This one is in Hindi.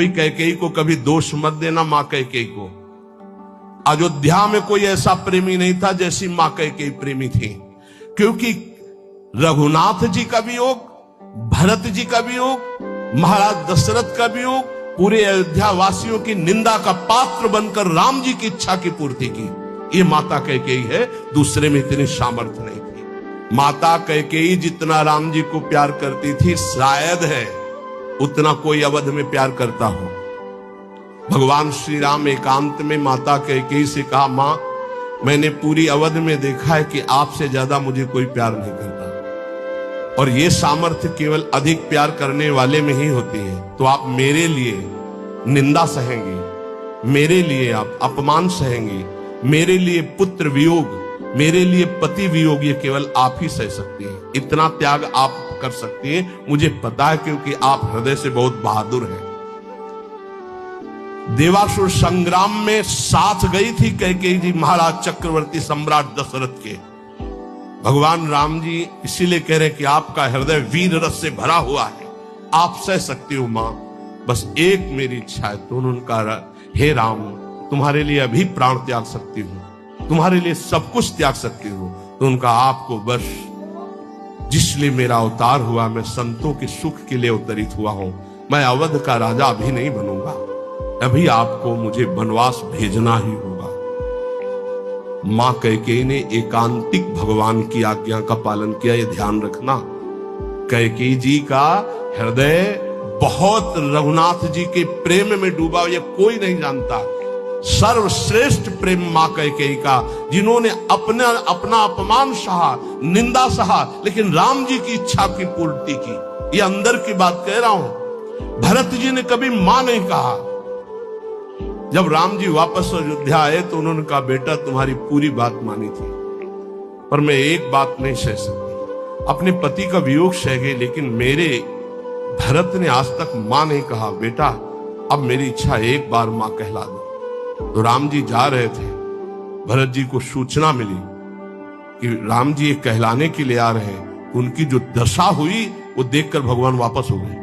कोई कैकेयी को कभी दोष मत देना। मां कैकेयी को अयोध्या में कोई ऐसा प्रेमी नहीं था जैसी मां कैकेयी प्रेमी थी, क्योंकि रघुनाथ जी का वियोग, भरत जी का वियोग, महाराज दशरथ का वियोग, पूरे अयोध्या वासियों की निंदा का पात्र बनकर राम जी की इच्छा की पूर्ति की। ये माता कैकेयी है, दूसरे में इतनी सामर्थ्य नहीं थी। माता कैकेयी जितना राम जी को प्यार करती थी, शायद है उतना कोई अवध में प्यार करता हो। भगवान श्री राम एकांत में माता कैकेयी से कहा, मां मैंने पूरी अवध में देखा है कि आपसे ज्यादा मुझे कोई प्यार नहीं करता, और ये सामर्थ्य केवल अधिक प्यार करने वाले में ही होती है। तो आप मेरे लिए निंदा सहेंगी, मेरे लिए आप अपमान सहेंगी, मेरे लिए पुत्र वियोग, मेरे लिए पति वियोग, ये केवल आप ही सह सकती हैं। इतना त्याग आप कर सकती हैं, मुझे पता है, क्योंकि आप हृदय से बहुत बहादुर हैं। देवासुर संग्राम में साथ गई थी कैकेयी जी महाराज चक्रवर्ती सम्राट दशरथ के। भगवान राम जी इसीलिए कह रहे हैं कि आपका हृदय वीर रस से भरा हुआ है, आप सह सकती हो मां, बस एक मेरी इच्छा है। तो उन्होंने कहा, हे राम तुम्हारे लिए अभी प्राण त्याग सकती हूं, तुम्हारे लिए सब कुछ त्याग सकती हूं। तो उनका आपको बस जिसलिए मेरा अवतार हुआ, मैं संतों के सुख के लिए अवतरित हुआ हूं, मैं अवध का राजा अभी नहीं बनूंगा, अभी आपको मुझे वनवास भेजना ही होगा। मां कैकेयी ने एकांतिक भगवान की आज्ञा का पालन किया, ये ध्यान रखना। कैकेयी जी का हृदय बहुत रघुनाथ जी के प्रेम में डूबा, ये कोई नहीं जानता। सर्वश्रेष्ठ प्रेम मां कैकेयी का, जिन्होंने अपना अपमान सहा, निंदा सहा, लेकिन राम जी की इच्छा की पूर्ति की। ये अंदर की बात कह रहा हूं। भरत जी ने कभी मां नहीं कहा। जब राम जी वापस अयोध्या आए तो उन्होंने कहा, बेटा तुम्हारी पूरी बात मानी थी, पर मैं एक बात नहीं सह सकती। अपने पति का वियोग सह गई, लेकिन मेरे भरत ने आज तक मां नहीं कहा। बेटा अब मेरी इच्छा एक बार मां कहला दो। तो राम जी जा रहे थे, भरत जी को सूचना मिली कि राम जी ये कहलाने के लिए आ रहे हैं। उनकी जो दशा हुई वो देखकर भगवान वापस हो गए।